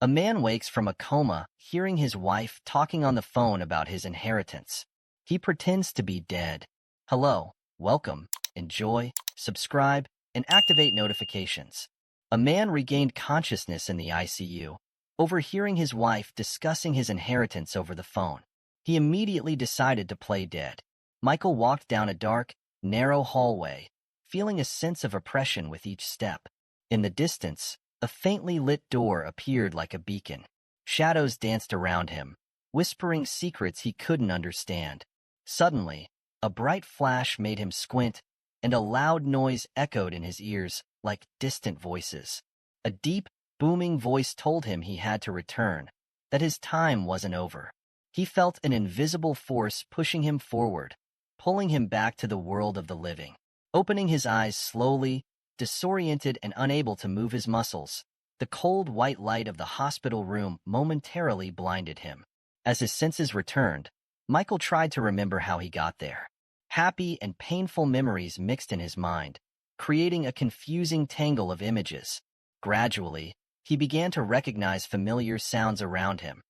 A man wakes from a coma, hearing his wife talking on the phone about his inheritance. He pretends to be dead. Hello, welcome, enjoy, subscribe, and activate notifications. A man regained consciousness in the ICU, overhearing his wife discussing his inheritance over the phone. He immediately decided to play dead. Michael walked down a dark, narrow hallway, feeling a sense of oppression with each step. In the distance, a faintly lit door appeared like a beacon. Shadows danced around him, whispering secrets he couldn't understand. Suddenly, a bright flash made him squint, and a loud noise echoed in his ears like distant voices. A deep, booming voice told him he had to return, that his time wasn't over. He felt an invisible force pushing him forward, pulling him back to the world of the living. Opening his eyes slowly, disoriented and unable to move his muscles, the cold white light of the hospital room momentarily blinded him. As his senses returned, Michael tried to remember how he got there. Happy and painful memories mixed in his mind, creating a confusing tangle of images. Gradually, he began to recognize familiar sounds around him.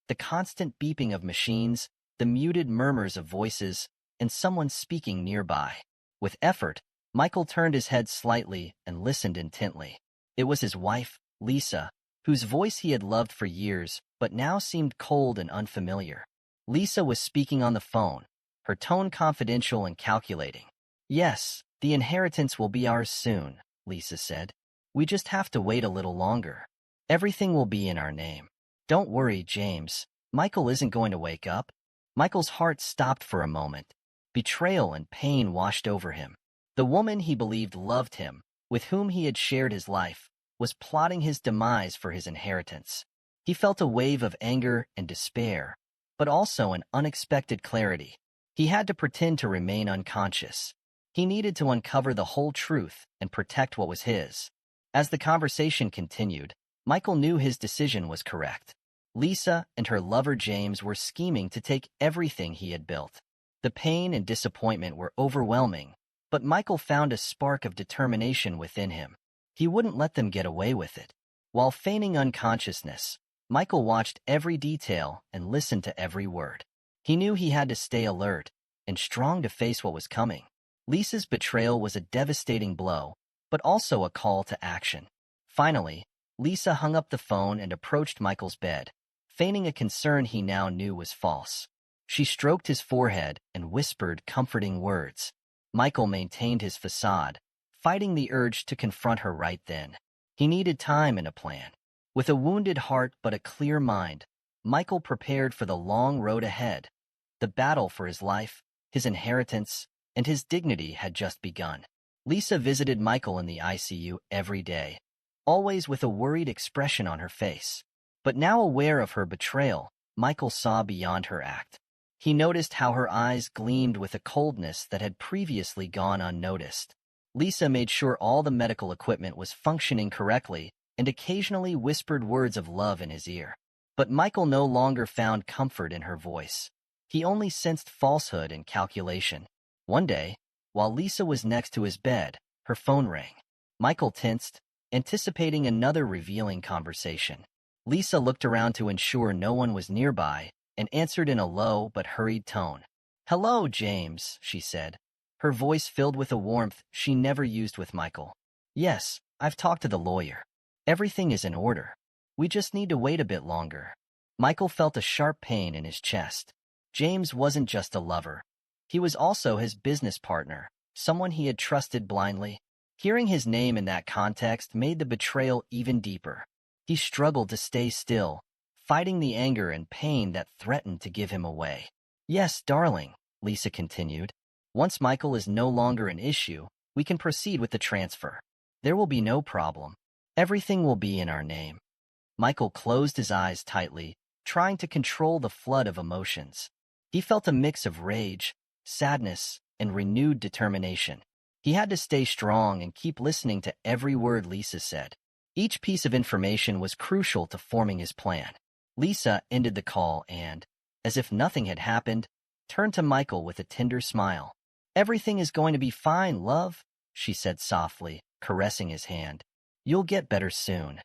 The constant beeping of machines, the muted murmurs of voices, and someone speaking nearby. With effort, Michael turned his head slightly and listened intently. It was his wife, Lisa, whose voice he had loved for years, but now seemed cold and unfamiliar. Lisa was speaking on the phone, her tone confidential and calculating. "Yes, the inheritance will be ours soon," Lisa said. "We just have to wait a little longer. Everything will be in our name. Don't worry, James. Michael isn't going to wake up." Michael's heart stopped for a moment. Betrayal and pain washed over him. The woman he believed loved him, with whom he had shared his life, was plotting his demise for his inheritance. He felt a wave of anger and despair, but also an unexpected clarity. He had to pretend to remain unconscious. He needed to uncover the whole truth and protect what was his. As the conversation continued, Michael knew his decision was correct. Lisa and her lover James were scheming to take everything he had built. The pain and disappointment were overwhelming, but Michael found a spark of determination within him. He wouldn't let them get away with it. While feigning unconsciousness, Michael watched every detail and listened to every word. He knew he had to stay alert and strong to face what was coming. Lisa's betrayal was a devastating blow, but also a call to action. Finally, Lisa hung up the phone and approached Michael's bed, feigning a concern he now knew was false. She stroked his forehead and whispered comforting words. Michael maintained his facade, fighting the urge to confront her right then. He needed time and a plan. With a wounded heart but a clear mind, Michael prepared for the long road ahead. The battle for his life, his inheritance, and his dignity had just begun. Lisa visited Michael in the ICU every day, always with a worried expression on her face. But now aware of her betrayal, Michael saw beyond her act. He noticed how her eyes gleamed with a coldness that had previously gone unnoticed. Lisa made sure all the medical equipment was functioning correctly and occasionally whispered words of love in his ear. But Michael no longer found comfort in her voice. He only sensed falsehood and calculation. One day, while Lisa was next to his bed, her phone rang. Michael tensed, anticipating another revealing conversation. Lisa looked around to ensure no one was nearby and answered in a low but hurried tone. "Hello, James," she said, her voice filled with a warmth she never used with Michael. "Yes, I've talked to the lawyer. Everything is in order. We just need to wait a bit longer." Michael felt a sharp pain in his chest. James wasn't just a lover. He was also his business partner, someone he had trusted blindly. Hearing his name in that context made the betrayal even deeper. He struggled to stay still, fighting the anger and pain that threatened to give him away. "Yes, darling," Lisa continued. "Once Michael is no longer an issue, we can proceed with the transfer. There will be no problem. Everything will be in our name." Michael closed his eyes tightly, trying to control the flood of emotions. He felt a mix of rage, sadness, and renewed determination. He had to stay strong and keep listening to every word Lisa said. Each piece of information was crucial to forming his plan. Lisa ended the call and, as if nothing had happened, turned to Michael with a tender smile. "Everything is going to be fine, love," she said softly, caressing his hand. "You'll get better soon."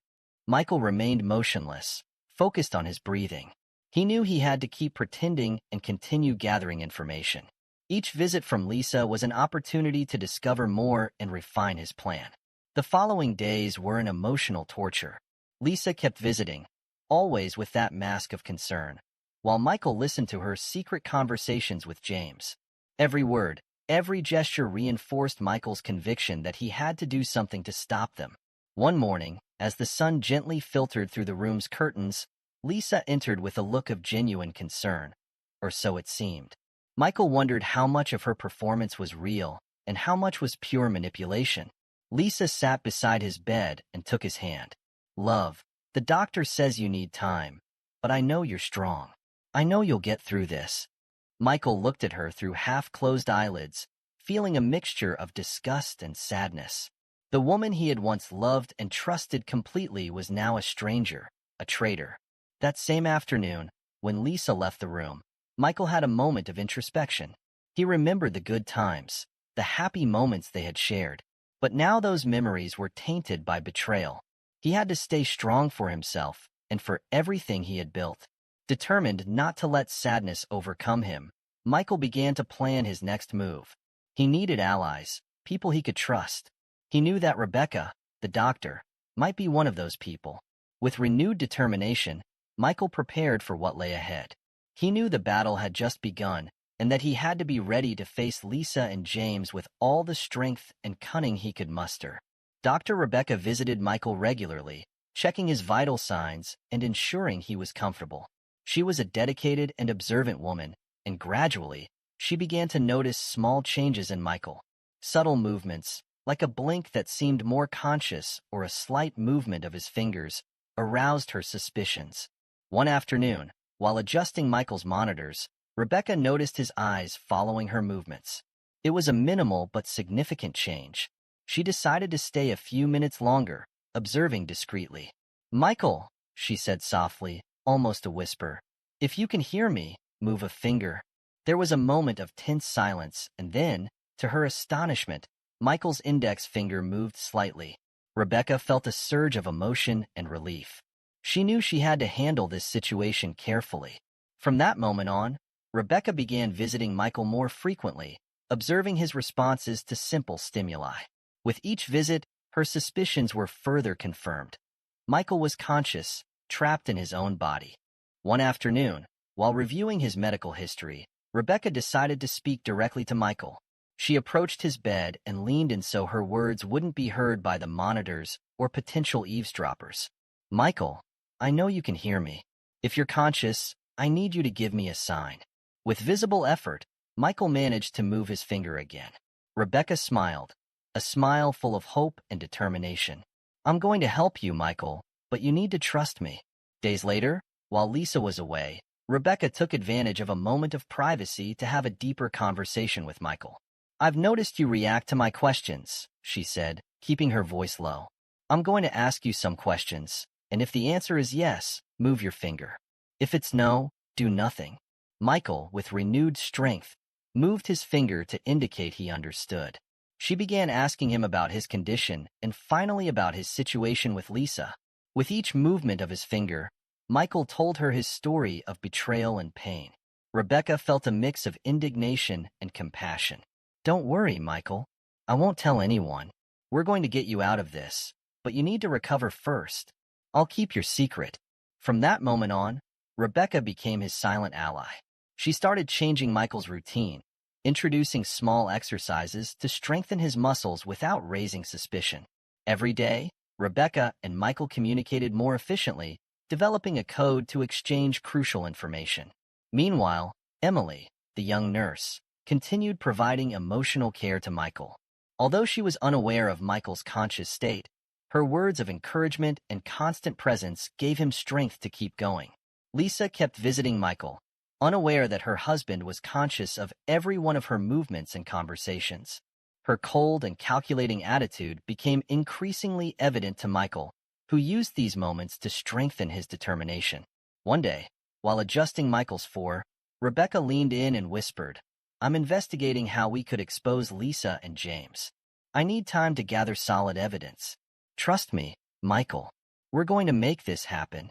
Michael remained motionless, focused on his breathing. He knew he had to keep pretending and continue gathering information. Each visit from Lisa was an opportunity to discover more and refine his plan. The following days were an emotional torture. Lisa kept visiting, always with that mask of concern, while Michael listened to her secret conversations with James. Every word, every gesture reinforced Michael's conviction that he had to do something to stop them. One morning, as the sun gently filtered through the room's curtains, Lisa entered with a look of genuine concern, or so it seemed. Michael wondered how much of her performance was real and how much was pure manipulation. Lisa sat beside his bed and took his hand. "Love, the doctor says you need time, but I know you're strong. I know you'll get through this." Michael looked at her through half-closed eyelids, feeling a mixture of disgust and sadness. The woman he had once loved and trusted completely was now a stranger, a traitor. That same afternoon, when Lisa left the room, Michael had a moment of introspection. He remembered the good times, the happy moments they had shared. But now those memories were tainted by betrayal. He had to stay strong for himself and for everything he had built. Determined not to let sadness overcome him, Michael began to plan his next move. He needed allies, people he could trust. He knew that Rebecca, the doctor, might be one of those people. With renewed determination, Michael prepared for what lay ahead. He knew the battle had just begun, and that he had to be ready to face Lisa and James with all the strength and cunning he could muster. Dr. Rebecca visited Michael regularly, checking his vital signs and ensuring he was comfortable. She was a dedicated and observant woman, and gradually, she began to notice small changes in Michael. Subtle movements, like a blink that seemed more conscious or a slight movement of his fingers, aroused her suspicions. One afternoon, while adjusting Michael's monitors, Rebecca noticed his eyes following her movements. It was a minimal but significant change. She decided to stay a few minutes longer, observing discreetly. "Michael," she said softly, almost a whisper, "if you can hear me, move a finger." There was a moment of tense silence, and then, to her astonishment, Michael's index finger moved slightly. Rebecca felt a surge of emotion and relief. She knew she had to handle this situation carefully. From that moment on, Rebecca began visiting Michael more frequently, observing his responses to simple stimuli. With each visit, her suspicions were further confirmed. Michael was conscious, trapped in his own body. One afternoon, while reviewing his medical history, Rebecca decided to speak directly to Michael. She approached his bed and leaned in so her words wouldn't be heard by the monitors or potential eavesdroppers. "Michael, I know you can hear me. If you're conscious, I need you to give me a sign." With visible effort, Michael managed to move his finger again. Rebecca smiled, a smile full of hope and determination. "I'm going to help you, Michael, but you need to trust me." Days later, while Lisa was away, Rebecca took advantage of a moment of privacy to have a deeper conversation with Michael. "I've noticed you react to my questions," she said, keeping her voice low. "I'm going to ask you some questions, and if the answer is yes, move your finger. If it's no, do nothing." Michael, with renewed strength, moved his finger to indicate he understood. She began asking him about his condition and finally about his situation with Lisa. With each movement of his finger, Michael told her his story of betrayal and pain. Rebecca felt a mix of indignation and compassion. "Don't worry, Michael. I won't tell anyone. We're going to get you out of this, but you need to recover first. I'll keep your secret." From that moment on, Rebecca became his silent ally. She started changing Michael's routine, introducing small exercises to strengthen his muscles without raising suspicion. Every day, Rebecca and Michael communicated more efficiently, developing a code to exchange crucial information. Meanwhile, Emily, the young nurse, continued providing emotional care to Michael. Although she was unaware of Michael's conscious state, her words of encouragement and constant presence gave him strength to keep going. Lisa kept visiting Michael, unaware that her husband was conscious of every one of her movements and conversations. Her cold and calculating attitude became increasingly evident to Michael, who used these moments to strengthen his determination. One day, while adjusting Michael's fore, Rebecca leaned in and whispered, "I'm investigating how we could expose Lisa and James. I need time to gather solid evidence. Trust me, Michael." We're going to make this happen."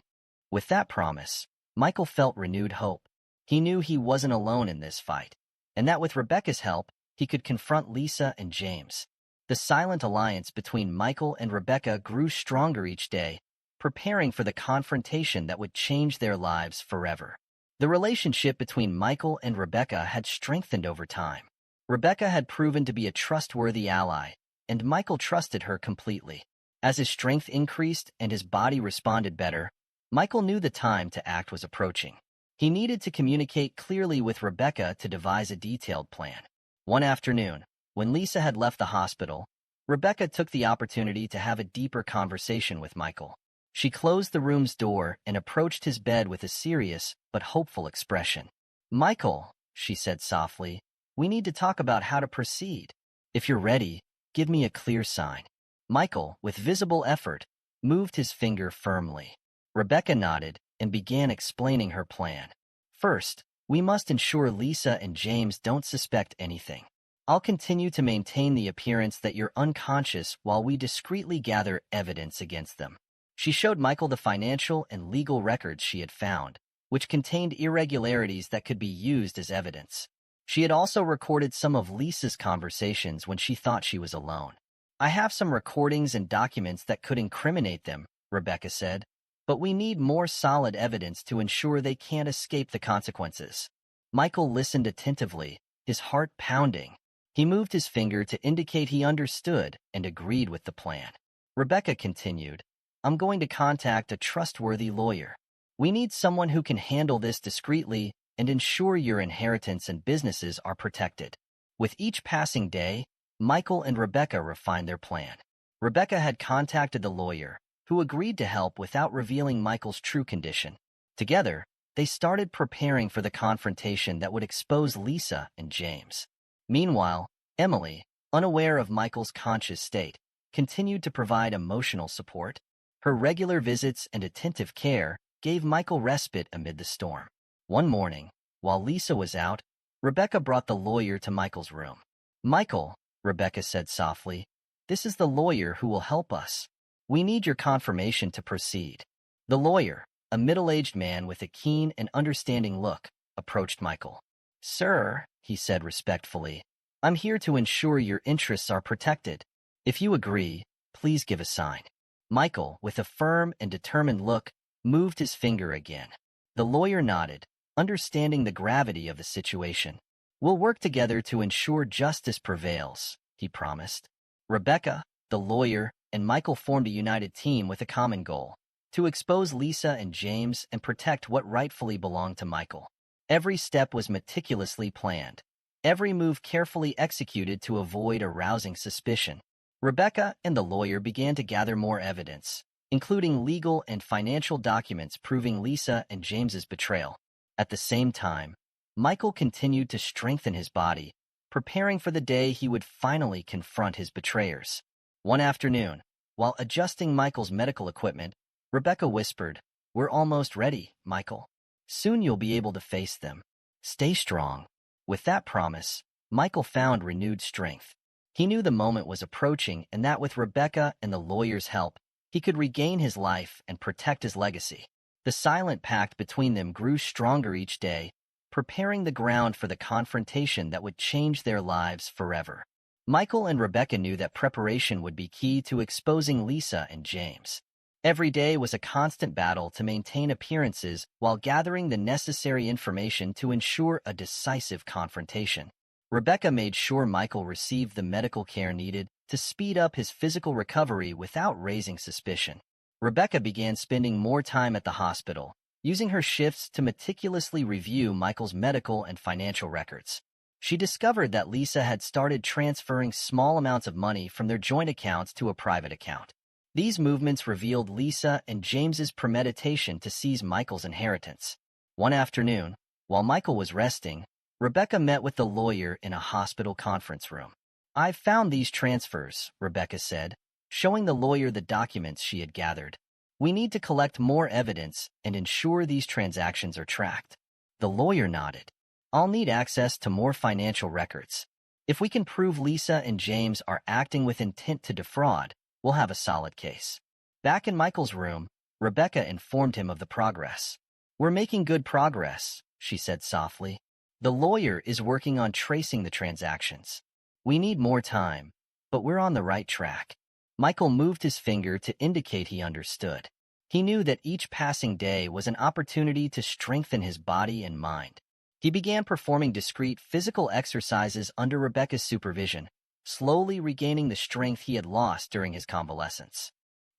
With that promise, Michael felt renewed hope. He knew he wasn't alone in this fight, and that with Rebecca's help, he could confront Lisa and James. The silent alliance between Michael and Rebecca grew stronger each day, preparing for the confrontation that would change their lives forever. The relationship between Michael and Rebecca had strengthened over time. Rebecca had proven to be a trustworthy ally, and Michael trusted her completely. As his strength increased and his body responded better, Michael knew the time to act was approaching. He needed to communicate clearly with Rebecca to devise a detailed plan. One afternoon, when Lisa had left the hospital, Rebecca took the opportunity to have a deeper conversation with Michael. She closed the room's door and approached his bed with a serious but hopeful expression. "Michael," she said softly, "we need to talk about how to proceed. If you're ready, give me a clear sign." Michael, with visible effort, moved his finger firmly. Rebecca nodded and began explaining her plan. "First, we must ensure Lisa and James don't suspect anything. I'll continue to maintain the appearance that you're unconscious while we discreetly gather evidence against them." She showed Michael the financial and legal records she had found, which contained irregularities that could be used as evidence. She had also recorded some of Lisa's conversations when she thought she was alone. "I have some recordings and documents that could incriminate them," Rebecca said, "but we need more solid evidence to ensure they can't escape the consequences." Michael listened attentively, his heart pounding. He moved his finger to indicate he understood and agreed with the plan. Rebecca continued, "I'm going to contact a trustworthy lawyer. We need someone who can handle this discreetly and ensure your inheritance and businesses are protected." With each passing day, Michael and Rebecca refined their plan. Rebecca had contacted the lawyer, who agreed to help without revealing Michael's true condition. Together, they started preparing for the confrontation that would expose Lisa and James. Meanwhile, Emily, unaware of Michael's conscious state, continued to provide emotional support. Her regular visits and attentive care gave Michael respite amid the storm. One morning, while Lisa was out, Rebecca brought the lawyer to Michael's room. "Michael," Rebecca said softly, "this is the lawyer who will help us. We need your confirmation to proceed." The lawyer, a middle-aged man with a keen and understanding look, approached Michael. "Sir," he said respectfully, "I'm here to ensure your interests are protected. If you agree, please give a sign." Michael, with a firm and determined look, moved his finger again. The lawyer nodded, understanding the gravity of the situation. "We'll work together to ensure justice prevails," he promised. Rebecca, the lawyer, and Michael formed a united team with a common goal: to expose Lisa and James and protect what rightfully belonged to Michael. Every step was meticulously planned, every move carefully executed to avoid arousing suspicion. Rebecca and the lawyer began to gather more evidence, including legal and financial documents proving Lisa and James's betrayal. At the same time, Michael continued to strengthen his body, preparing for the day he would finally confront his betrayers. One afternoon, while adjusting Michael's medical equipment, Rebecca whispered, "We're almost ready, Michael. Soon you'll be able to face them. Stay strong." With that promise, Michael found renewed strength. He knew the moment was approaching and that with Rebecca and the lawyer's help, he could regain his life and protect his legacy. The silent pact between them grew stronger each day, preparing the ground for the confrontation that would change their lives forever. Michael and Rebecca knew that preparation would be key to exposing Lisa and James. Every day was a constant battle to maintain appearances while gathering the necessary information to ensure a decisive confrontation. Rebecca made sure Michael received the medical care needed to speed up his physical recovery without raising suspicion. Rebecca began spending more time at the hospital, using her shifts to meticulously review Michael's medical and financial records. She discovered that Lisa had started transferring small amounts of money from their joint accounts to a private account. These movements revealed Lisa and James's premeditation to seize Michael's inheritance. One afternoon, while Michael was resting, Rebecca met with the lawyer in a hospital conference room. "I've found these transfers," Rebecca said, showing the lawyer the documents she had gathered. "We need to collect more evidence and ensure these transactions are tracked." The lawyer nodded. "I'll need access to more financial records. If we can prove Lisa and James are acting with intent to defraud, we'll have a solid case." Back in Michael's room, Rebecca informed him of the progress. "We're making good progress," she said softly. "The lawyer is working on tracing the transactions. We need more time, but we're on the right track." Michael moved his finger to indicate he understood. He knew that each passing day was an opportunity to strengthen his body and mind. He began performing discreet physical exercises under Rebecca's supervision, slowly regaining the strength he had lost during his convalescence.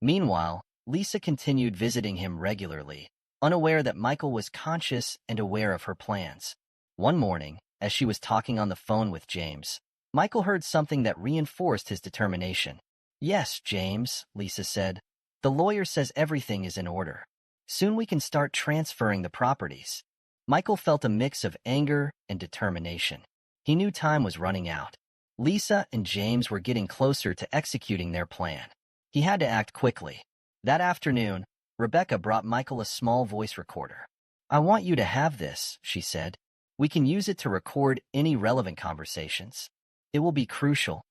Meanwhile, Lisa continued visiting him regularly, unaware that Michael was conscious and aware of her plans. One morning, as she was talking on the phone with James, Michael heard something that reinforced his determination. "Yes, James," Lisa said. "The lawyer says everything is in order. Soon we can start transferring the properties." Michael felt a mix of anger and determination. He knew time was running out. Lisa and James were getting closer to executing their plan. He had to act quickly. That afternoon, Rebecca brought Michael a small voice recorder. "I want you to have this," she said. "We can use it to record any relevant conversations. It will be crucial."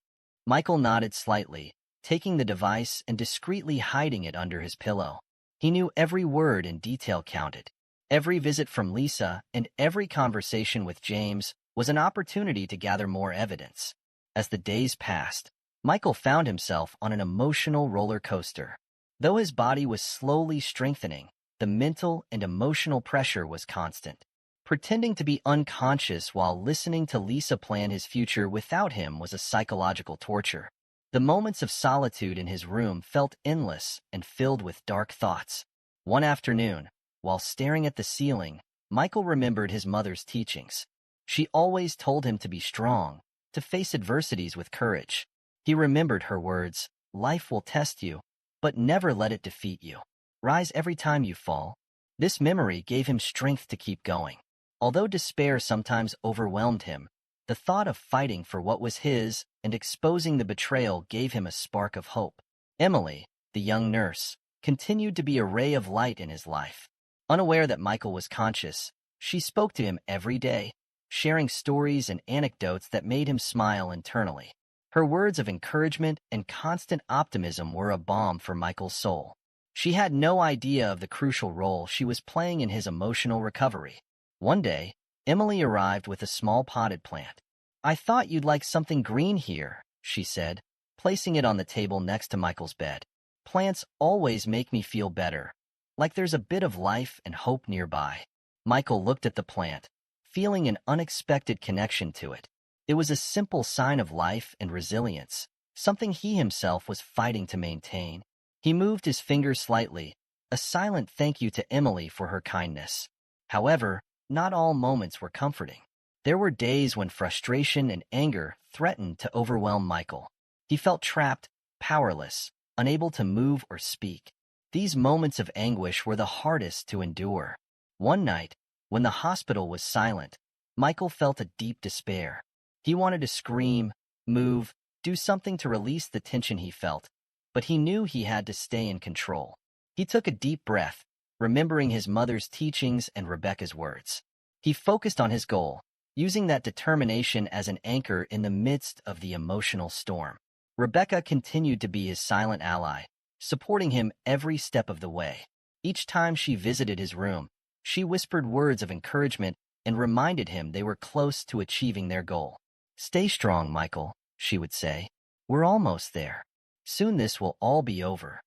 Michael nodded slightly, taking the device and discreetly hiding it under his pillow. He knew every word and detail counted. Every visit from Lisa and every conversation with James was an opportunity to gather more evidence. As the days passed, Michael found himself on an emotional roller coaster. Though his body was slowly strengthening, the mental and emotional pressure was constant. Pretending to be unconscious while listening to Lisa plan his future without him was a psychological torture. The moments of solitude in his room felt endless and filled with dark thoughts. One afternoon, while staring at the ceiling, Michael remembered his mother's teachings. She always told him to be strong, to face adversities with courage. He remembered her words, "Life will test you, but never let it defeat you. Rise every time you fall." This memory gave him strength to keep going. Although despair sometimes overwhelmed him, the thought of fighting for what was his and exposing the betrayal gave him a spark of hope. Emily, the young nurse, continued to be a ray of light in his life. Unaware that Michael was conscious, she spoke to him every day, sharing stories and anecdotes that made him smile internally. Her words of encouragement and constant optimism were a balm for Michael's soul. She had no idea of the crucial role she was playing in his emotional recovery. One day, Emily arrived with a small potted plant. "I thought you'd like something green here," she said, placing it on the table next to Michael's bed. "Plants always make me feel better, like there's a bit of life and hope nearby." Michael looked at the plant, feeling an unexpected connection to it. It was a simple sign of life and resilience, something he himself was fighting to maintain. He moved his finger slightly, a silent thank you to Emily for her kindness. However, not all moments were comforting. There were days when frustration and anger threatened to overwhelm Michael. He felt trapped, powerless, unable to move or speak. These moments of anguish were the hardest to endure. One night, when the hospital was silent, Michael felt a deep despair. He wanted to scream, move, do something to release the tension he felt, but he knew he had to stay in control. He took a deep breath, remembering his mother's teachings and Rebecca's words. He focused on his goal, using that determination as an anchor in the midst of the emotional storm. Rebecca continued to be his silent ally, supporting him every step of the way. Each time she visited his room, she whispered words of encouragement and reminded him they were close to achieving their goal. "Stay strong, Michael," she would say. "We're almost there. Soon this will all be over."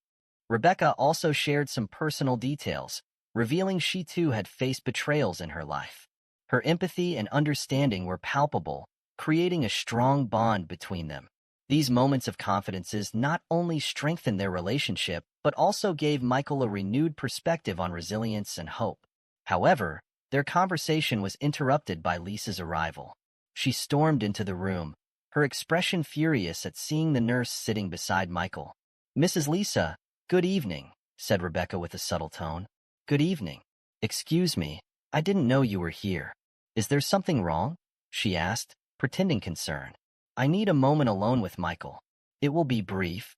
Rebecca also shared some personal details, revealing she too had faced betrayals in her life. Her empathy and understanding were palpable, creating a strong bond between them. These moments of confidences not only strengthened their relationship, but also gave Michael a renewed perspective on resilience and hope. However, their conversation was interrupted by Lisa's arrival. She stormed into the room, her expression furious at seeing the nurse sitting beside Michael. "Mrs. Lisa, good evening," said Rebecca with a subtle tone. "Good evening. Excuse me, I didn't know you were here. Is there something wrong?" she asked, pretending concern. "I need a moment alone with Michael. It will be brief."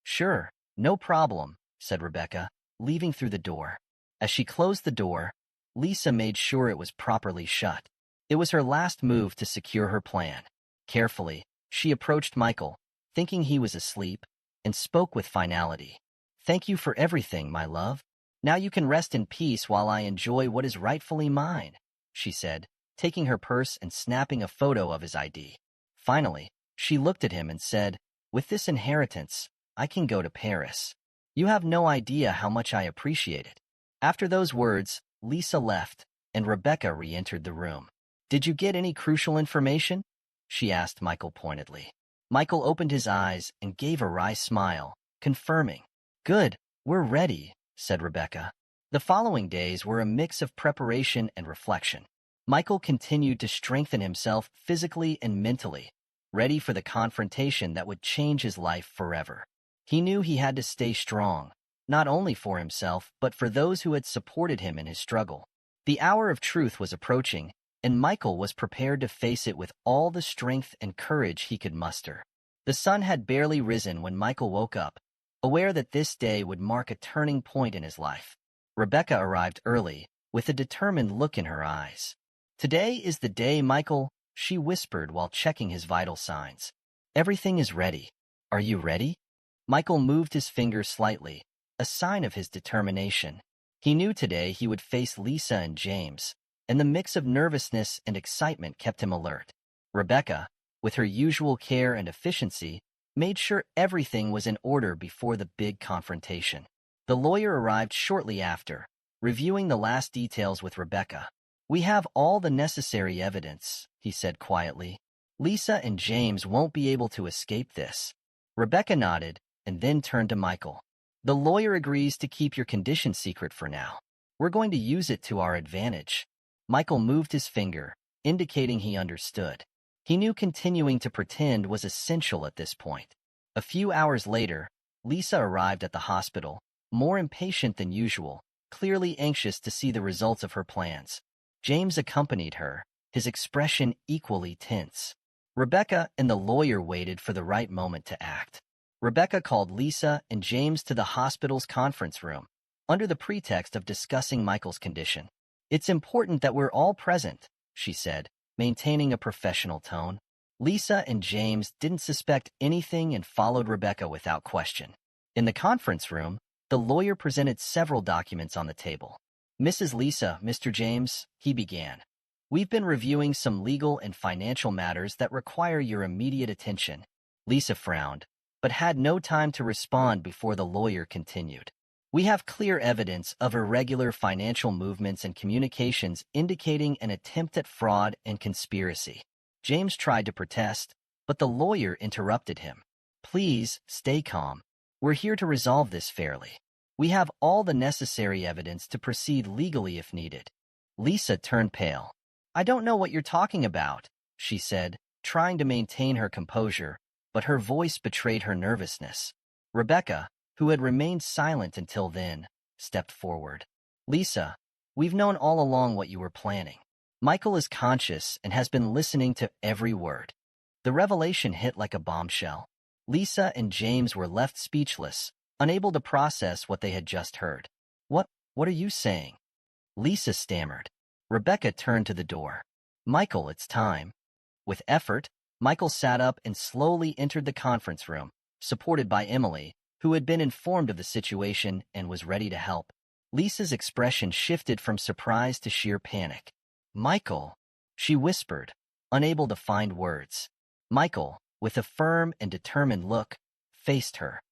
"Sure, no problem," said Rebecca, leaving through the door. As she closed the door, Lisa made sure it was properly shut. It was her last move to secure her plan. Carefully, she approached Michael, thinking he was asleep, and spoke with finality. Thank you for everything, my love. Now you can rest in peace while I enjoy what is rightfully mine, she said, taking her purse and snapping a photo of his ID. Finally, she looked at him and said, "With this inheritance, I can go to Paris. You have no idea how much I appreciate it." After those words, Lisa left, and Rebecca re-entered the room. "Did you get any crucial information?" she asked Michael pointedly. Michael opened his eyes and gave a wry smile, confirming. "Good, we're ready," said Rebecca. The following days were a mix of preparation and reflection. Michael continued to strengthen himself physically and mentally, ready for the confrontation that would change his life forever. He knew he had to stay strong, not only for himself, but for those who had supported him in his struggle. The hour of truth was approaching, and Michael was prepared to face it with all the strength and courage he could muster. The sun had barely risen when Michael woke up, aware that this day would mark a turning point in his life. Rebecca arrived early, with a determined look in her eyes. "Today is the day, Michael," she whispered while checking his vital signs. "Everything is ready. Are you ready?" Michael moved his finger slightly, a sign of his determination. He knew today he would face Lisa and James, and the mix of nervousness and excitement kept him alert. Rebecca, with her usual care and efficiency, made sure everything was in order before the big confrontation. The lawyer arrived shortly after, reviewing the last details with Rebecca. "We have all the necessary evidence," he said quietly. "Lisa and James won't be able to escape this." Rebecca nodded and then turned to Michael. "The lawyer agrees to keep your condition secret for now. We're going to use it to our advantage." Michael moved his finger, indicating he understood. He knew continuing to pretend was essential at this point. A few hours later, Lisa arrived at the hospital, more impatient than usual, clearly anxious to see the results of her plans. James accompanied her, his expression equally tense. Rebecca and the lawyer waited for the right moment to act. Rebecca called Lisa and James to the hospital's conference room, under the pretext of discussing Michael's condition. "It's important that we're all present," she said, maintaining a professional tone. Lisa and James didn't suspect anything and followed Rebecca without question. In the conference room, the lawyer presented several documents on the table. "Mrs. Lisa, Mr. James," he began. "We've been reviewing some legal and financial matters that require your immediate attention." Lisa frowned, but had no time to respond before the lawyer continued. "We have clear evidence of irregular financial movements and communications indicating an attempt at fraud and conspiracy." James tried to protest, but the lawyer interrupted him. "Please, stay calm. We're here to resolve this fairly. We have all the necessary evidence to proceed legally if needed." Lisa turned pale. "I don't know what you're talking about," she said, trying to maintain her composure, but her voice betrayed her nervousness. Rebecca, who had remained silent until then, stepped forward. "Lisa, we've known all along what you were planning. Michael is conscious and has been listening to every word." The revelation hit like a bombshell. Lisa and James were left speechless, unable to process what they had just heard. What are you saying?" Lisa stammered. Rebecca turned to the door. "Michael, it's time." With effort, Michael sat up and slowly entered the conference room, supported by Emily, who had been informed of the situation and was ready to help. Lisa's expression shifted from surprise to sheer panic. "Michael," she whispered, unable to find words. Michael, with a firm and determined look, faced her.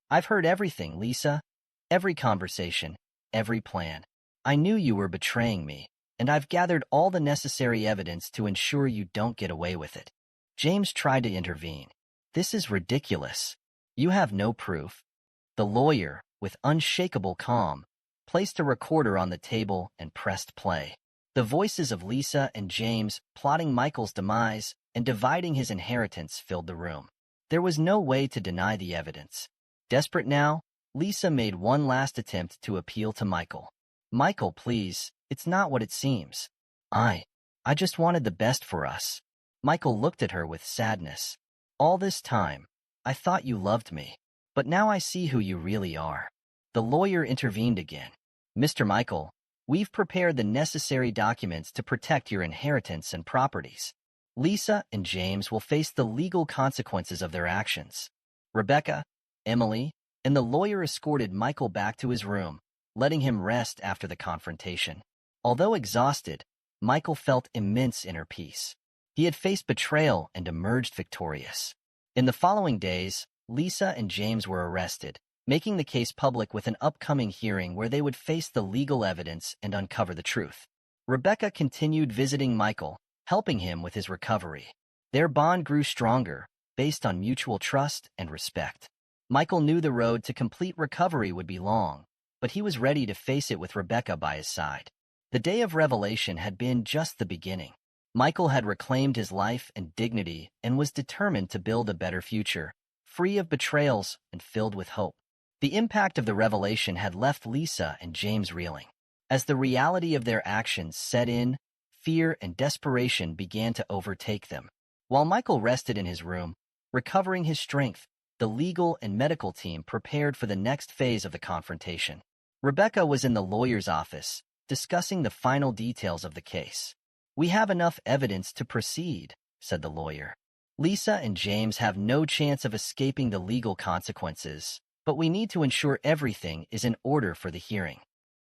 "I've heard everything, Lisa. Every conversation, every plan. I knew you were betraying me, and I've gathered all the necessary evidence to ensure you don't get away with it." James tried to intervene. "This is ridiculous. You have no proof." The lawyer, with unshakable calm, placed a recorder on the table and pressed play. The voices of Lisa and James plotting Michael's demise and dividing his inheritance filled the room. There was no way to deny the evidence. Desperate now, Lisa made one last attempt to appeal to Michael. "Michael, please, it's not what it seems. I just wanted the best for us." Michael looked at her with sadness. "All this time, I thought you loved me, but now I see who you really are." The lawyer intervened again. "Mr. Michael, we've prepared the necessary documents to protect your inheritance and properties. Lisa and James will face the legal consequences of their actions. Rebecca, Emily, and the lawyer escorted Michael back to his room, letting him rest after the confrontation. Although exhausted, Michael felt immense inner peace. He had faced betrayal and emerged victorious. In the following days, Lisa and James were arrested, making the case public with an upcoming hearing where they would face the legal evidence and uncover the truth. Rebecca continued visiting Michael, helping him with his recovery. Their bond grew stronger, based on mutual trust and respect. Michael knew the road to complete recovery would be long, but he was ready to face it with Rebecca by his side. The day of revelation had been just the beginning. Michael had reclaimed his life and dignity and was determined to build a better future, free of betrayals and filled with hope. The impact of the revelation had left Lisa and James reeling. As the reality of their actions set in, fear and desperation began to overtake them. While Michael rested in his room, recovering his strength, the legal and medical team prepared for the next phase of the confrontation. Rebecca was in the lawyer's office, discussing the final details of the case. "We have enough evidence to proceed," said the lawyer. "Lisa and James have no chance of escaping the legal consequences, but we need to ensure everything is in order for the hearing."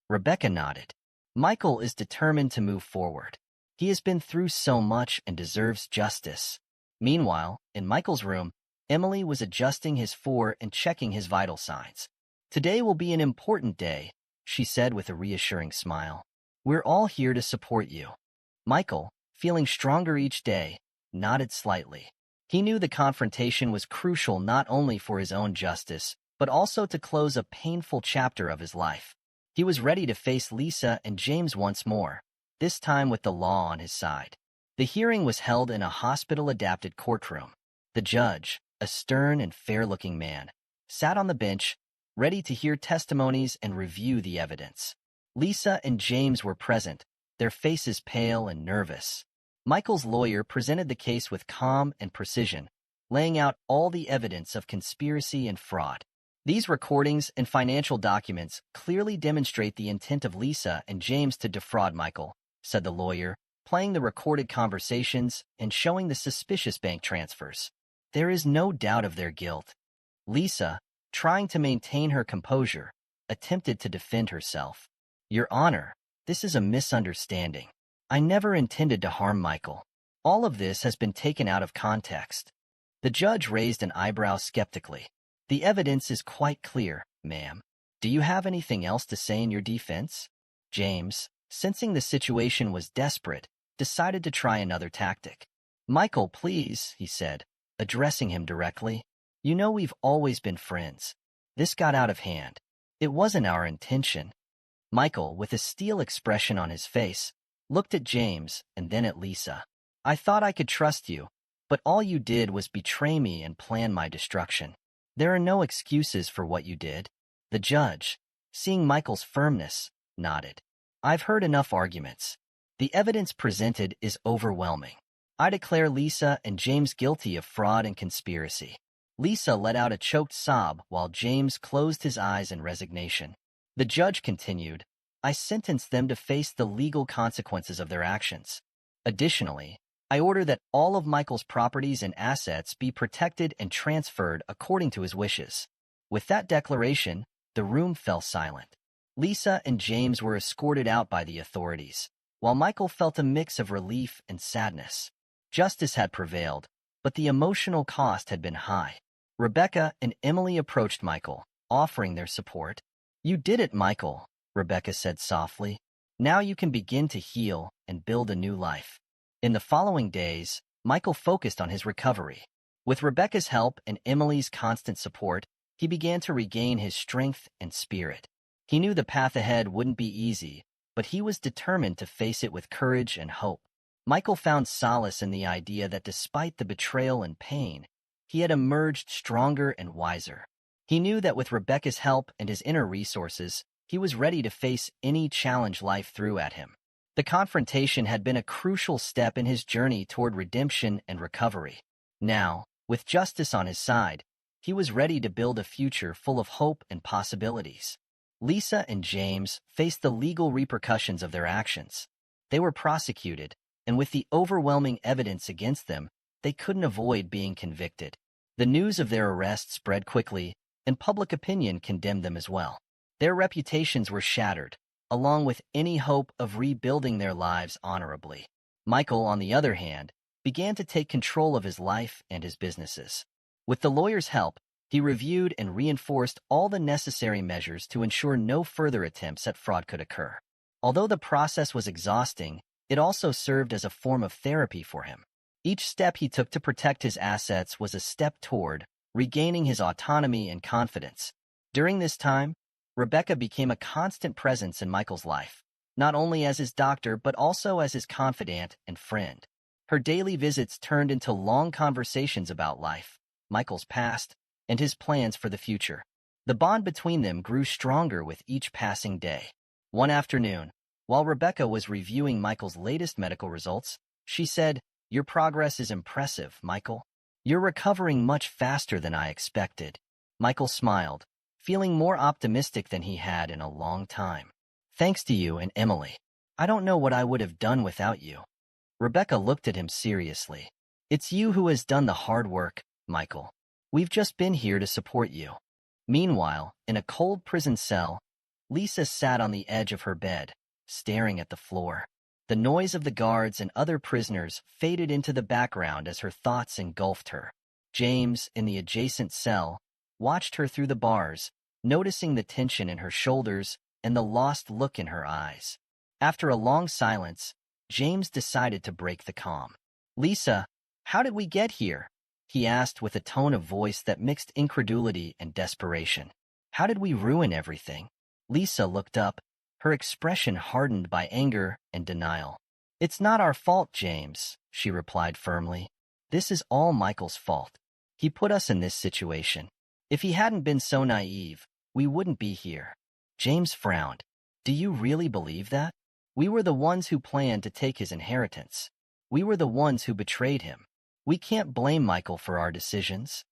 Rebecca nodded. Michael is determined to move forward. He has been through so much and deserves justice. Meanwhile, in Michael's room, Emily was adjusting his fore and checking his vital signs. "Today will be an important day," she said with a reassuring smile. "We're all here to support you." Michael, feeling stronger each day, nodded slightly. He knew the confrontation was crucial not only for his own justice, but also to close a painful chapter of his life. He was ready to face Lisa and James once more, this time with the law on his side. The hearing was held in a hospital-adapted courtroom. The judge, a stern and fair-looking man, sat on the bench, ready to hear testimonies and review the evidence. Lisa and James were present, their faces pale and nervous. Michael's lawyer presented the case with calm and precision, laying out all the evidence of conspiracy and fraud. These recordings and financial documents clearly demonstrate the intent of Lisa and James to defraud Michael, said the lawyer, playing the recorded conversations and showing the suspicious bank transfers. There is no doubt of their guilt. Lisa, trying to maintain her composure, attempted to defend herself. "Your Honor, this is a misunderstanding. I never intended to harm Michael. All of this has been taken out of context." The judge raised an eyebrow skeptically. "The evidence is quite clear, ma'am. Do you have anything else to say in your defense?" James, sensing the situation was desperate, decided to try another tactic. "Michael, please," he said, addressing him directly. "You know we've always been friends. This got out of hand. It wasn't our intention." Michael, with a steel expression on his face, looked at James and then at Lisa. "I thought I could trust you, but all you did was betray me and plan my destruction. There are no excuses for what you did." The judge, seeing Michael's firmness, nodded. "I've heard enough arguments. The evidence presented is overwhelming. I declare Lisa and James guilty of fraud and conspiracy." Lisa let out a choked sob while James closed his eyes in resignation. The judge continued, "I sentence them to face the legal consequences of their actions. Additionally, I order that all of Michael's properties and assets be protected and transferred according to his wishes." With that declaration, the room fell silent. Lisa and James were escorted out by the authorities, while Michael felt a mix of relief and sadness. Justice had prevailed, but the emotional cost had been high. Rebecca and Emily approached Michael, offering their support. "You did it, Michael," Rebecca said softly. "Now you can begin to heal and build a new life." In the following days, Michael focused on his recovery. With Rebecca's help and Emily's constant support, he began to regain his strength and spirit. He knew the path ahead wouldn't be easy, but he was determined to face it with courage and hope. Michael found solace in the idea that despite the betrayal and pain, he had emerged stronger and wiser. He knew that with Rebecca's help and his inner resources, he was ready to face any challenge life threw at him. The confrontation had been a crucial step in his journey toward redemption and recovery. Now, with justice on his side, he was ready to build a future full of hope and possibilities. Lisa and James faced the legal repercussions of their actions. They were prosecuted, and with the overwhelming evidence against them, they couldn't avoid being convicted. The news of their arrest spread quickly, and public opinion condemned them as well. Their reputations were shattered, along with any hope of rebuilding their lives honorably. Michael, on the other hand, began to take control of his life and his businesses. With the lawyer's help, he reviewed and reinforced all the necessary measures to ensure no further attempts at fraud could occur. Although the process was exhausting, it also served as a form of therapy for him. Each step he took to protect his assets was a step toward regaining his autonomy and confidence. During this time, Rebecca became a constant presence in Michael's life, not only as his doctor but also as his confidant and friend. Her daily visits turned into long conversations about life, Michael's past, and his plans for the future. The bond between them grew stronger with each passing day. One afternoon, while Rebecca was reviewing Michael's latest medical results, she said, "Your progress is impressive, Michael. You're recovering much faster than I expected." Michael smiled, feeling more optimistic than he had in a long time. "Thanks to you and Emily. I don't know what I would have done without you." Rebecca looked at him seriously. "It's you who has done the hard work, Michael. We've just been here to support you." Meanwhile, in a cold prison cell, Lisa sat on the edge of her bed, staring at the floor. The noise of the guards and other prisoners faded into the background as her thoughts engulfed her. James, in the adjacent cell, watched her through the bars, noticing the tension in her shoulders and the lost look in her eyes. After a long silence, James decided to break the calm. "Lisa, how did we get here?" he asked with a tone of voice that mixed incredulity and desperation. "How did we ruin everything?" Lisa looked up, her expression hardened by anger and denial. "It's not our fault, James," she replied firmly. "This is all Michael's fault. He put us in this situation. If he hadn't been so naive, we wouldn't be here." James frowned. "Do you really believe that? We were the ones who planned to take his inheritance. We were the ones who betrayed him. We can't blame Michael for our decisions."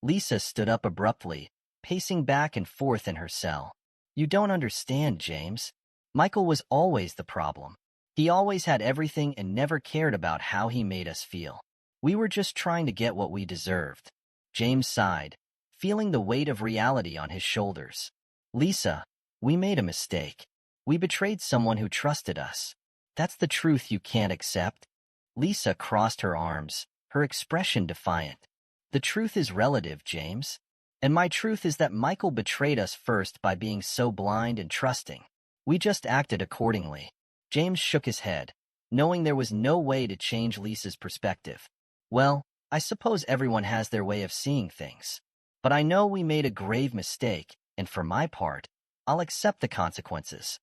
Lisa stood up abruptly, pacing back and forth in her cell. "You don't understand, James. Michael was always the problem. He always had everything and never cared about how he made us feel. We were just trying to get what we deserved." James sighed, feeling the weight of reality on his shoulders. "Lisa, we made a mistake. We betrayed someone who trusted us. That's the truth you can't accept." Lisa crossed her arms, her expression defiant. "The truth is relative, James. And my truth is that Michael betrayed us first by being so blind and trusting. We just acted accordingly." James shook his head, knowing there was no way to change Lisa's perspective. "Well, I suppose everyone has their way of seeing things. But I know we made a grave mistake, and for my part, I'll accept the consequences."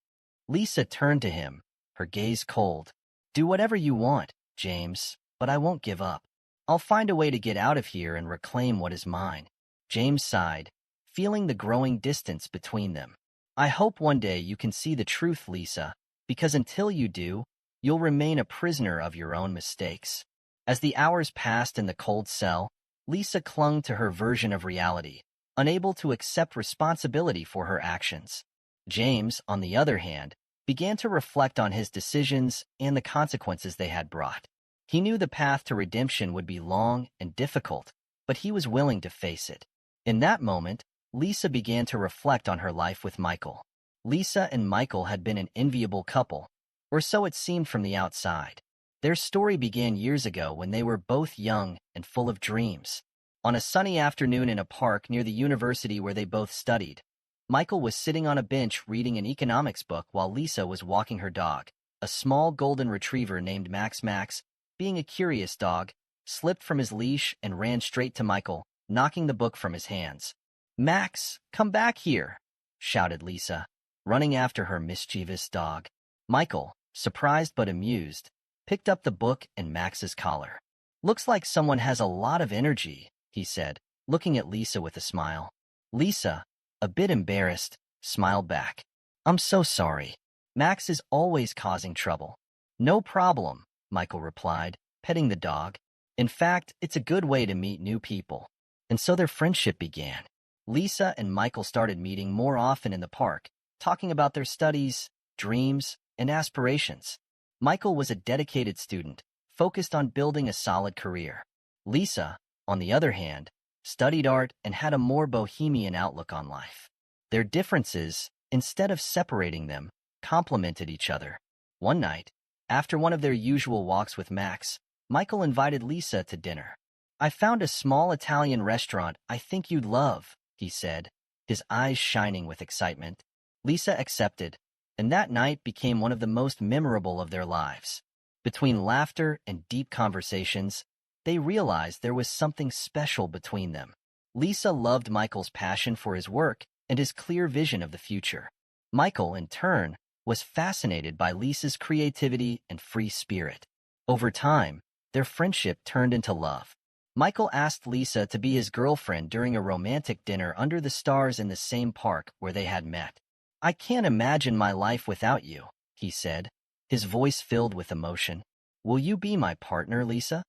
Lisa turned to him, her gaze cold. "Do whatever you want, James, but I won't give up. I'll find a way to get out of here and reclaim what is mine." James sighed, feeling the growing distance between them. "I hope one day you can see the truth, Lisa, because until you do, you'll remain a prisoner of your own mistakes." As the hours passed in the cold cell, Lisa clung to her version of reality, unable to accept responsibility for her actions. James, on the other hand, began to reflect on his decisions and the consequences they had brought. He knew the path to redemption would be long and difficult, but he was willing to face it. In that moment, Lisa began to reflect on her life with Michael. Lisa and Michael had been an enviable couple, or so it seemed from the outside. Their story began years ago when they were both young and full of dreams. On a sunny afternoon in a park near the university where they both studied, Michael was sitting on a bench reading an economics book while Lisa was walking her dog. A small golden retriever named Max. Max, being a curious dog, slipped from his leash and ran straight to Michael, knocking the book from his hands. "Max, come back here!" shouted Lisa, running after her mischievous dog. Michael, surprised but amused, picked up the book and Max's collar. "Looks like someone has a lot of energy," he said, looking at Lisa with a smile. Lisa, a bit embarrassed, smiled back. "I'm so sorry. Max is always causing trouble." "No problem," Michael replied, petting the dog. "In fact, it's a good way to meet new people." And so their friendship began. Lisa and Michael started meeting more often in the park, talking about their studies, dreams, and aspirations. Michael was a dedicated student, focused on building a solid career. Lisa, on the other hand, studied art, and had a more bohemian outlook on life. Their differences, instead of separating them, complemented each other. One night, after one of their usual walks with Max, Michael invited Lisa to dinner. "I found a small Italian restaurant I think you'd love," he said, his eyes shining with excitement. Lisa accepted, and that night became one of the most memorable of their lives. Between laughter and deep conversations, they realized there was something special between them. Lisa loved Michael's passion for his work and his clear vision of the future. Michael, in turn, was fascinated by Lisa's creativity and free spirit. Over time, their friendship turned into love. Michael asked Lisa to be his girlfriend during a romantic dinner under the stars in the same park where they had met. "I can't imagine my life without you," he said, his voice filled with emotion. "Will you be my partner, Lisa?"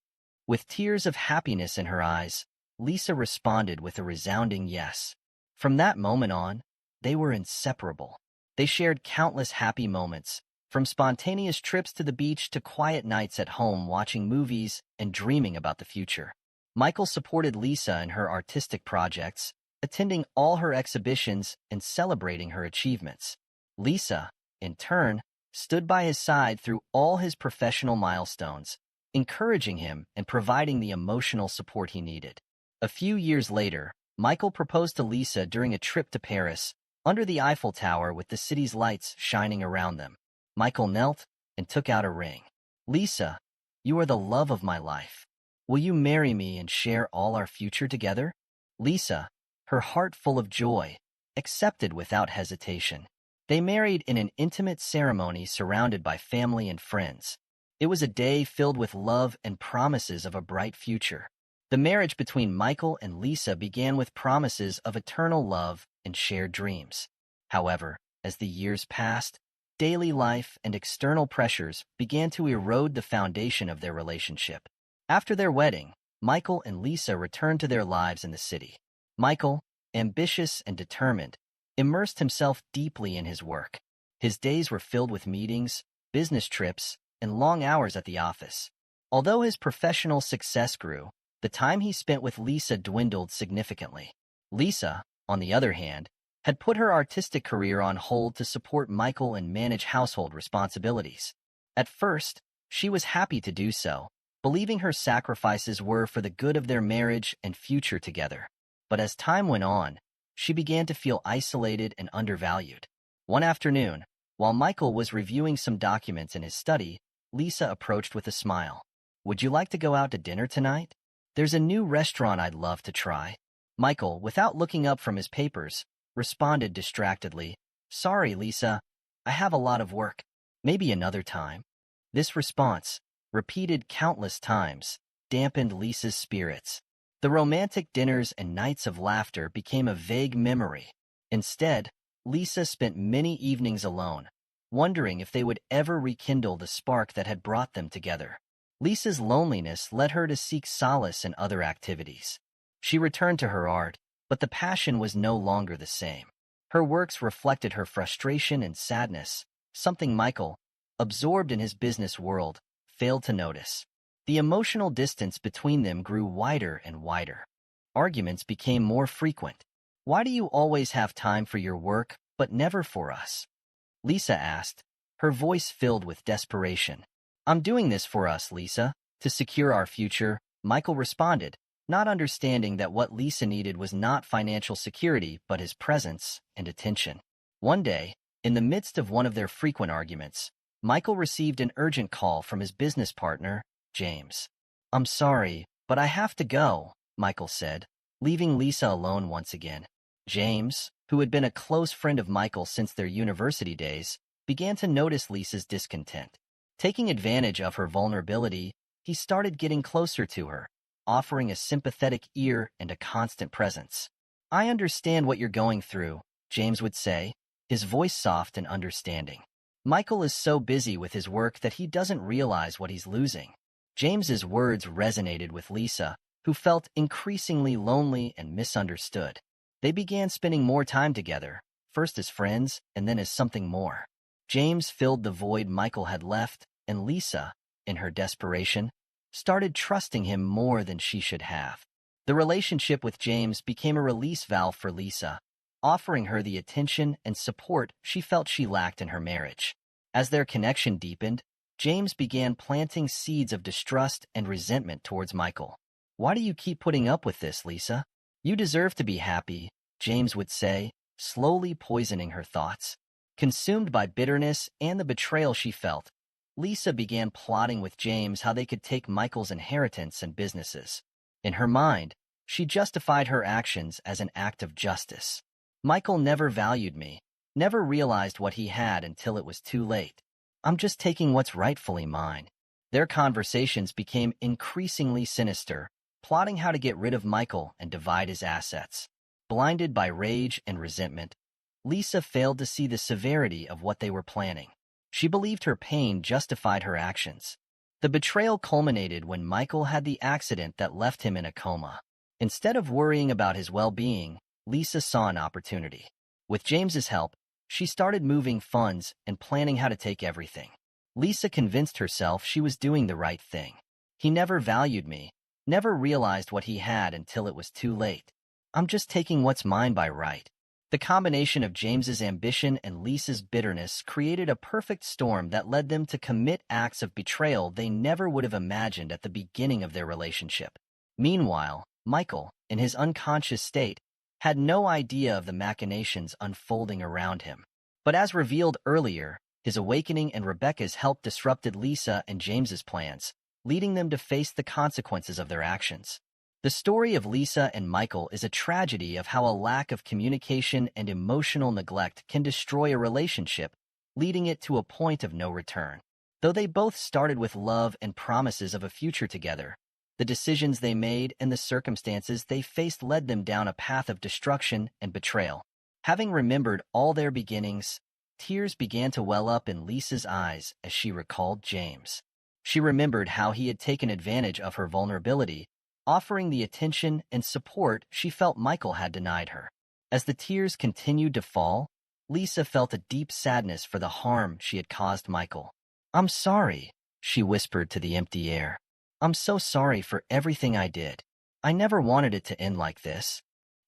With tears of happiness in her eyes, Lisa responded with a resounding yes. From that moment on, they were inseparable. They shared countless happy moments, from spontaneous trips to the beach to quiet nights at home watching movies and dreaming about the future. Michael supported Lisa in her artistic projects, attending all her exhibitions and celebrating her achievements. Lisa, in turn, stood by his side through all his professional milestones, encouraging him and providing the emotional support he needed. A few years later, Michael proposed to Lisa during a trip to Paris, under the Eiffel Tower with the city's lights shining around them. Michael knelt and took out a ring. "Lisa, you are the love of my life. Will you marry me and share all our future together?" Lisa, her heart full of joy, accepted without hesitation. They married in an intimate ceremony surrounded by family and friends. It was a day filled with love and promises of a bright future. The marriage between Michael and Lisa began with promises of eternal love and shared dreams. However, as the years passed, daily life and external pressures began to erode the foundation of their relationship. After their wedding, Michael and Lisa returned to their lives in the city. Michael, ambitious and determined, immersed himself deeply in his work. His days were filled with meetings, business trips, and long hours at the office. Although his professional success grew, the time he spent with Lisa dwindled significantly. Lisa, on the other hand, had put her artistic career on hold to support Michael and manage household responsibilities. At first, she was happy to do so, believing her sacrifices were for the good of their marriage and future together. But as time went on, she began to feel isolated and undervalued. One afternoon, while Michael was reviewing some documents in his study, Lisa approached with a smile. "Would you like to go out to dinner tonight? There's a new restaurant I'd love to try." Michael, without looking up from his papers, responded distractedly, "Sorry, Lisa, I have a lot of work. Maybe another time." This response, repeated countless times, dampened Lisa's spirits. The romantic dinners and nights of laughter became a vague memory. Instead, Lisa spent many evenings alone, wondering if they would ever rekindle the spark that had brought them together. Lisa's loneliness led her to seek solace in other activities. She returned to her art, but the passion was no longer the same. Her works reflected her frustration and sadness, something Michael, absorbed in his business world, failed to notice. The emotional distance between them grew wider and wider. Arguments became more frequent. "Why do you always have time for your work, but never for us?" Lisa asked, her voice filled with desperation. "I'm doing this for us, Lisa, to secure our future," Michael responded, not understanding that what Lisa needed was not financial security but his presence and attention. One day, in the midst of one of their frequent arguments, Michael received an urgent call from his business partner, James. "I'm sorry, but I have to go," Michael said, leaving Lisa alone once again. James, who had been a close friend of Michael since their university days, began to notice Lisa's discontent. Taking advantage of her vulnerability, he started getting closer to her, offering a sympathetic ear and a constant presence. "I understand what you're going through," James would say, his voice soft and understanding. "Michael is so busy with his work that he doesn't realize what he's losing." James's words resonated with Lisa, who felt increasingly lonely and misunderstood. They began spending more time together, first as friends and then as something more. James filled the void Michael had left, and Lisa, in her desperation, started trusting him more than she should have. The relationship with James became a release valve for Lisa, offering her the attention and support she felt she lacked in her marriage. As their connection deepened, James began planting seeds of distrust and resentment towards Michael. "Why do you keep putting up with this, Lisa? You deserve to be happy," James would say, slowly poisoning her thoughts. Consumed by bitterness and the betrayal she felt, Lisa began plotting with James how they could take Michael's inheritance and businesses. In her mind, she justified her actions as an act of justice. "Michael never valued me, never realized what he had until it was too late. I'm just taking what's rightfully mine." Their conversations became increasingly sinister, plotting how to get rid of Michael and divide his assets. Blinded by rage and resentment, Lisa failed to see the severity of what they were planning. She believed her pain justified her actions. The betrayal culminated when Michael had the accident that left him in a coma. Instead of worrying about his well-being, Lisa saw an opportunity. With James's help, she started moving funds and planning how to take everything. Lisa convinced herself she was doing the right thing. "He never valued me, never realized what he had until it was too late. I'm just taking what's mine by right." The combination of James's ambition and Lisa's bitterness created a perfect storm that led them to commit acts of betrayal they never would have imagined at the beginning of their relationship. Meanwhile, Michael, in his unconscious state, had no idea of the machinations unfolding around him. But as revealed earlier, his awakening and Rebecca's help disrupted Lisa and James's plans, leading them to face the consequences of their actions. The story of Lisa and Michael is a tragedy of how a lack of communication and emotional neglect can destroy a relationship, leading it to a point of no return. Though they both started with love and promises of a future together, the decisions they made and the circumstances they faced led them down a path of destruction and betrayal. Having remembered all their beginnings, tears began to well up in Lisa's eyes as she recalled James. She remembered how he had taken advantage of her vulnerability, offering the attention and support she felt Michael had denied her. As the tears continued to fall, Lisa felt a deep sadness for the harm she had caused Michael. "I'm sorry," she whispered to the empty air. "I'm so sorry for everything I did. I never wanted it to end like this."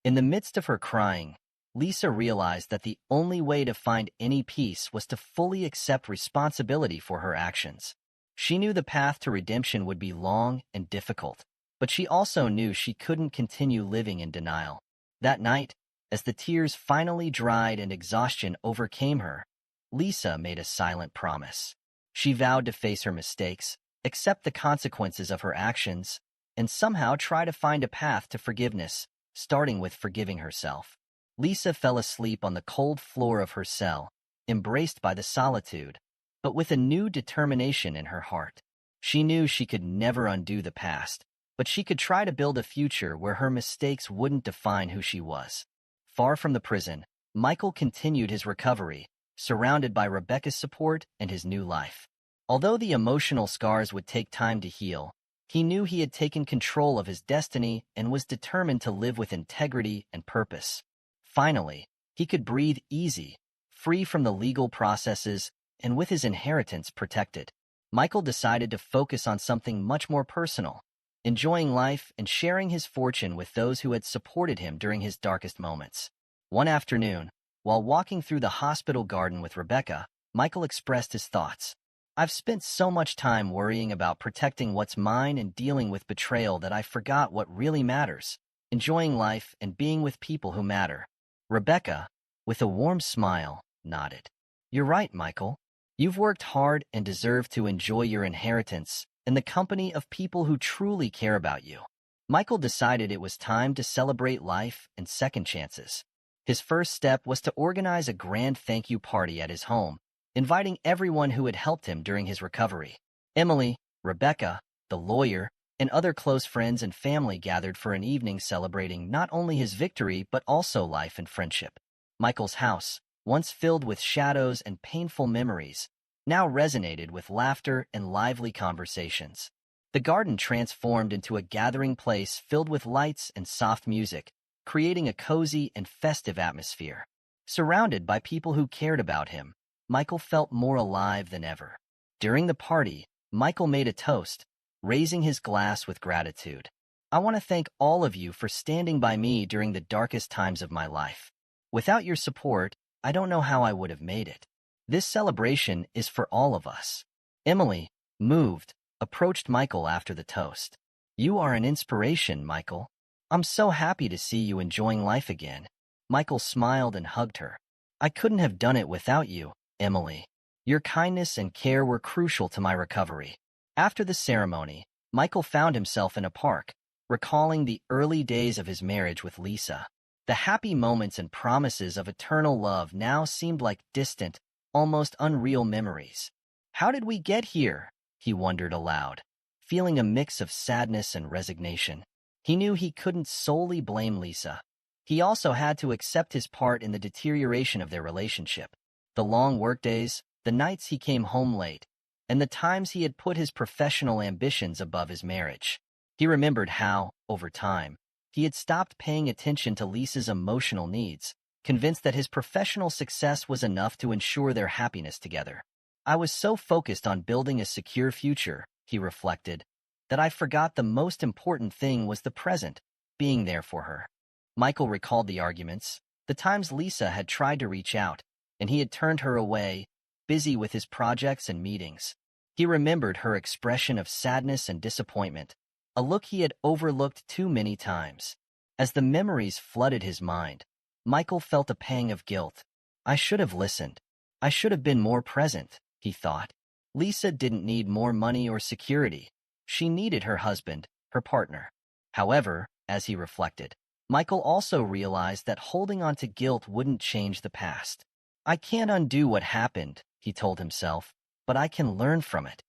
In the midst of her crying, Lisa realized that the only way to find any peace was to fully accept responsibility for her actions. She knew the path to redemption would be long and difficult, but she also knew she couldn't continue living in denial. That night, as the tears finally dried and exhaustion overcame her, Lisa made a silent promise. She vowed to face her mistakes, accept the consequences of her actions, and somehow try to find a path to forgiveness, starting with forgiving herself. Lisa fell asleep on the cold floor of her cell, embraced by the solitude, but with a new determination in her heart. She knew she could never undo the past, but she could try to build a future where her mistakes wouldn't define who she was. Far from the prison, Michael continued his recovery, surrounded by Rebecca's support and his new life. Although the emotional scars would take time to heal, he knew he had taken control of his destiny and was determined to live with integrity and purpose. Finally, he could breathe easy, free from the legal processes and with his inheritance protected. Michael decided to focus on something much more personal, enjoying life and sharing his fortune with those who had supported him during his darkest moments. One afternoon, while walking through the hospital garden with Rebecca, Michael expressed his thoughts. "I've spent so much time worrying about protecting what's mine and dealing with betrayal that I forgot what really matters, enjoying life and being with people who matter." Rebecca, with a warm smile, nodded. "You're right, Michael. You've worked hard and deserve to enjoy your inheritance in the company of people who truly care about you." Michael decided it was time to celebrate life and second chances. His first step was to organize a grand thank you party at his home, inviting everyone who had helped him during his recovery. Emily, Rebecca, the lawyer, and other close friends and family gathered for an evening celebrating not only his victory but also life and friendship. Michael's house, once filled with shadows and painful memories, now resonated with laughter and lively conversations. The garden transformed into a gathering place filled with lights and soft music, creating a cozy and festive atmosphere. Surrounded by people who cared about him, Michael felt more alive than ever. During the party, Michael made a toast, raising his glass with gratitude. I want to thank all of you for standing by me during the darkest times of my life. Without your support, I don't know how I would have made it. This celebration is for all of us. Emily, moved, approached Michael after the toast. You are an inspiration, Michael. I'm so happy to see you enjoying life again. Michael smiled and hugged her. I couldn't have done it without you, Emily. Your kindness and care were crucial to my recovery. After the ceremony, Michael found himself in a park, recalling the early days of his marriage with Lisa. The happy moments and promises of eternal love now seemed like distant, almost unreal memories. How did we get here? He wondered aloud, feeling a mix of sadness and resignation. He knew he couldn't solely blame Lisa. He also had to accept his part in the deterioration of their relationship. The long workdays, the nights he came home late, and the times he had put his professional ambitions above his marriage. He remembered how, over time, he had stopped paying attention to Lisa's emotional needs, convinced that his professional success was enough to ensure their happiness together. I was so focused on building a secure future, he reflected, that I forgot the most important thing was the present, being there for her. Michael recalled the arguments, the times Lisa had tried to reach out, and he had turned her away, busy with his projects and meetings. He remembered her expression of sadness and disappointment, a look he had overlooked too many times. As the memories flooded his mind, Michael felt a pang of guilt. I should have listened. I should have been more present, he thought. Lisa didn't need more money or security. She needed her husband, her partner. However, as he reflected, Michael also realized that holding on to guilt wouldn't change the past. I can't undo what happened, he told himself, but I can learn from it.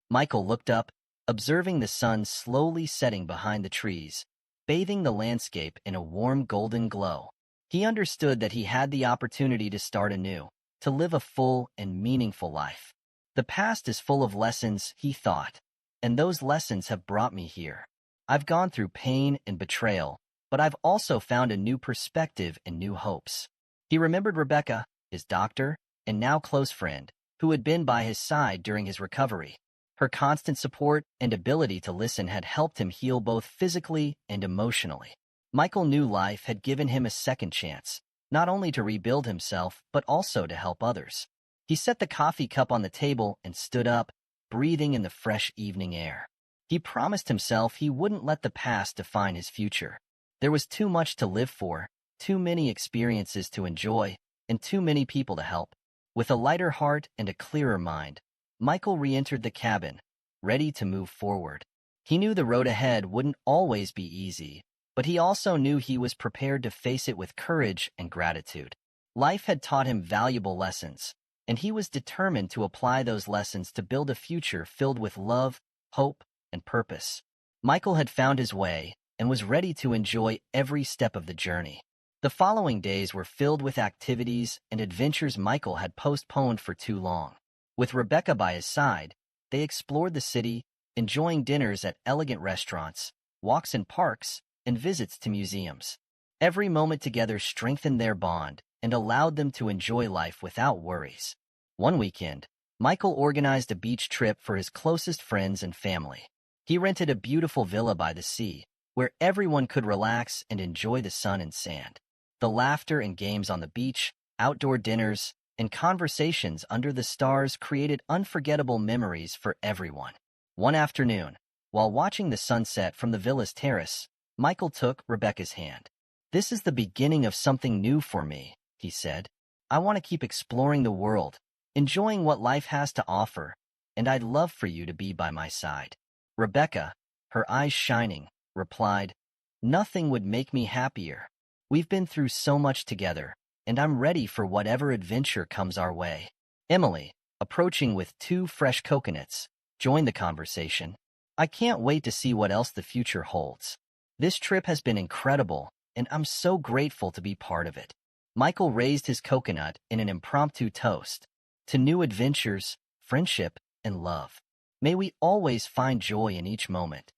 Michael looked up, observing the sun slowly setting behind the trees, bathing the landscape in a warm golden glow. He understood that he had the opportunity to start anew, to live a full and meaningful life. The past is full of lessons, he thought, and those lessons have brought me here. I've gone through pain and betrayal, but I've also found a new perspective and new hopes. He remembered Rebecca, his doctor, and now close friend, who had been by his side during his recovery. Her constant support and ability to listen had helped him heal both physically and emotionally. Michael knew life had given him a second chance, not only to rebuild himself, but also to help others. He set the coffee cup on the table and stood up, breathing in the fresh evening air. He promised himself he wouldn't let the past define his future. There was too much to live for, too many experiences to enjoy, and too many people to help. With a lighter heart and a clearer mind, Michael re-entered the cabin, ready to move forward. He knew the road ahead wouldn't always be easy, but he also knew he was prepared to face it with courage and gratitude. Life had taught him valuable lessons, and he was determined to apply those lessons to build a future filled with love, hope, and purpose. Michael had found his way and was ready to enjoy every step of the journey. The following days were filled with activities and adventures Michael had postponed for too long. With Rebecca by his side, they explored the city, enjoying dinners at elegant restaurants, walks in parks, and visits to museums. Every moment together strengthened their bond and allowed them to enjoy life without worries. One weekend, Michael organized a beach trip for his closest friends and family. He rented a beautiful villa by the sea, where everyone could relax and enjoy the sun and sand. The laughter and games on the beach, outdoor dinners, and conversations under the stars created unforgettable memories for everyone. One afternoon, while watching the sunset from the villa's terrace, Michael took Rebecca's hand. "This is the beginning of something new for me," he said. "I want to keep exploring the world, enjoying what life has to offer, and I'd love for you to be by my side." Rebecca, her eyes shining, replied, "Nothing would make me happier. We've been through so much together, and I'm ready for whatever adventure comes our way." Emily, approaching with 2 fresh coconuts, joined the conversation. "I can't wait to see what else the future holds. This trip has been incredible, and I'm so grateful to be part of it." Michael raised his coconut in an impromptu toast to new adventures, friendship, and love. May we always find joy in each moment.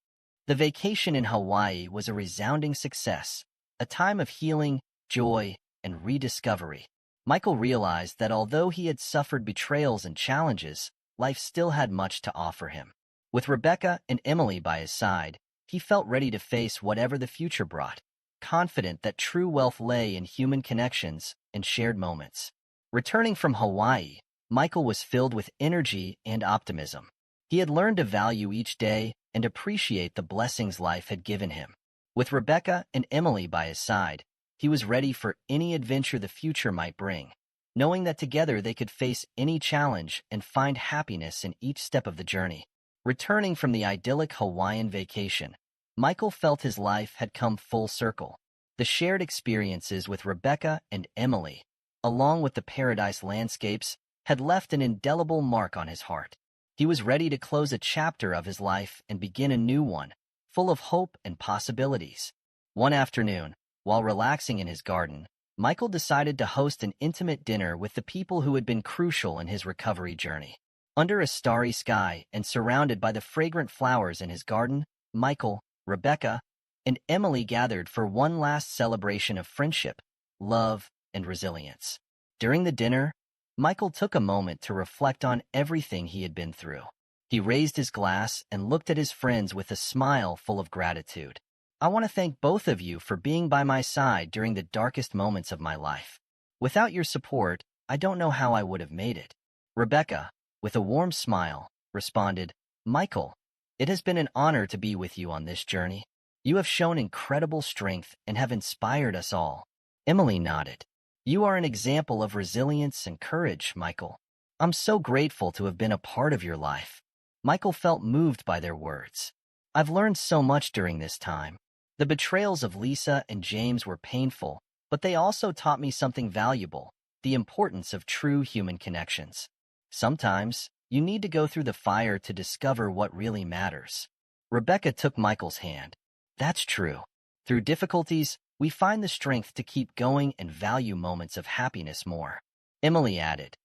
The vacation in Hawaii was a resounding success, a time of healing, joy, and rediscovery. Michael realized that although he had suffered betrayals and challenges, life still had much to offer him. With Rebecca and Emily by his side, He felt ready to face whatever the future brought, confident that true wealth lay in human connections and shared moments. Returning from Hawaii, Michael was filled with energy and optimism. He had learned to value each day and appreciate the blessings life had given him. With Rebecca and Emily by his side, he was ready for any adventure the future might bring, knowing that together they could face any challenge and find happiness in each step of the journey. Returning from the idyllic Hawaiian vacation, Michael felt his life had come full circle. The shared experiences with Rebecca and Emily, along with the paradise landscapes, had left an indelible mark on his heart. He was ready to close a chapter of his life and begin a new one, full of hope and possibilities. One afternoon, while relaxing in his garden, Michael decided to host an intimate dinner with the people who had been crucial in his recovery journey. Under a starry sky and surrounded by the fragrant flowers in his garden, Michael, Rebecca, and Emily gathered for one last celebration of friendship, love, and resilience. During the dinner, Michael took a moment to reflect on everything he had been through. He raised his glass and looked at his friends with a smile full of gratitude. "I want to thank both of you for being by my side during the darkest moments of my life. Without your support, I don't know how I would have made it." Rebecca, with a warm smile, responded, "Michael, it has been an honor to be with you on this journey. You have shown incredible strength and have inspired us all." Emily nodded. "You are an example of resilience and courage, Michael. I'm so grateful to have been a part of your life." Michael felt moved by their words. "I've learned so much during this time. The betrayals of Lisa and James were painful, but they also taught me something valuable, the importance of true human connections. Sometimes, you need to go through the fire to discover what really matters." Rebecca took Michael's hand. "That's true. Through difficulties, we find the strength to keep going and value moments of happiness more." Emily added,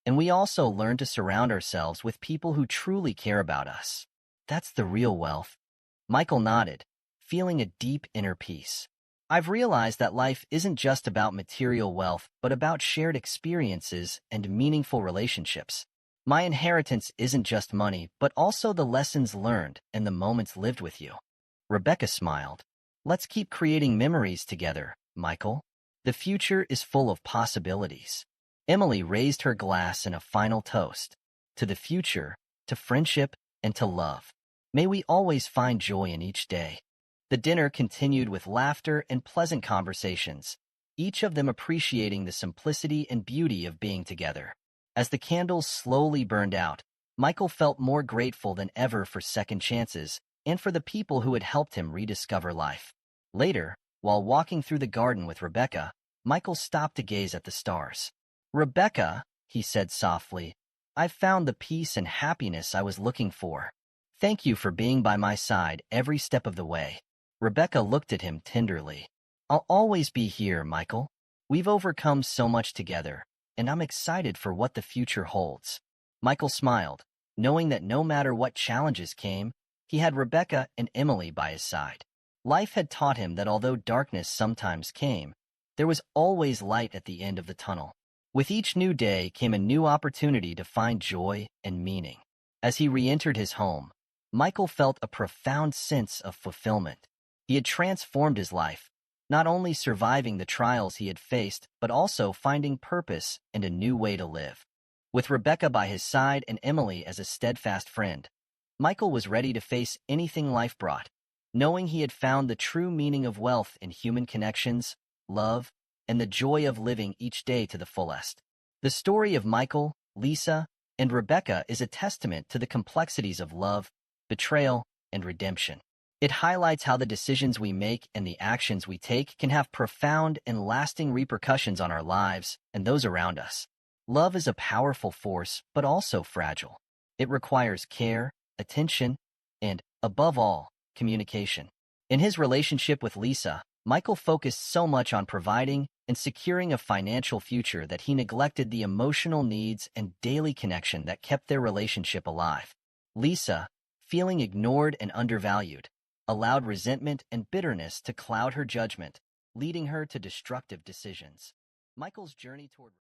"And we also learn to surround ourselves with people who truly care about us. That's the real wealth." Michael nodded, feeling a deep inner peace. "I've realized that life isn't just about material wealth, but about shared experiences and meaningful relationships. My inheritance isn't just money, but also the lessons learned and the moments lived with you." Rebecca smiled. "Let's keep creating memories together, Michael. The future is full of possibilities." Emily raised her glass in a final toast. "To the future, to friendship, and to love. May we always find joy in each day." The dinner continued with laughter and pleasant conversations, each of them appreciating the simplicity and beauty of being together. As the candles slowly burned out, Michael felt more grateful than ever for second chances and for the people who had helped him rediscover life. Later, while walking through the garden with Rebecca, Michael stopped to gaze at the stars. "Rebecca," he said softly, "I've found the peace and happiness I was looking for. Thank you for being by my side every step of the way." Rebecca looked at him tenderly. "I'll always be here, Michael. We've overcome so much together, and I'm excited for what the future holds." Michael smiled, knowing that no matter what challenges came, he had Rebecca and Emily by his side. Life had taught him that although darkness sometimes came, there was always light at the end of the tunnel. With each new day came a new opportunity to find joy and meaning. As he re-entered his home, Michael felt a profound sense of fulfillment. He had transformed his life, not only surviving the trials he had faced, but also finding purpose and a new way to live. With Rebecca by his side and Emily as a steadfast friend, Michael was ready to face anything life brought, knowing he had found the true meaning of wealth in human connections, love, and the joy of living each day to the fullest. The story of Michael, Lisa, and Rebecca is a testament to the complexities of love, betrayal, and redemption. It highlights how the decisions we make and the actions we take can have profound and lasting repercussions on our lives and those around us. Love is a powerful force, but also fragile. It requires care, attention, and, above all, communication. In his relationship with Lisa, Michael focused so much on providing and securing a financial future that he neglected the emotional needs and daily connection that kept their relationship alive. Lisa, feeling ignored and undervalued, allowed resentment and bitterness to cloud her judgment, leading her to destructive decisions. Michael's journey toward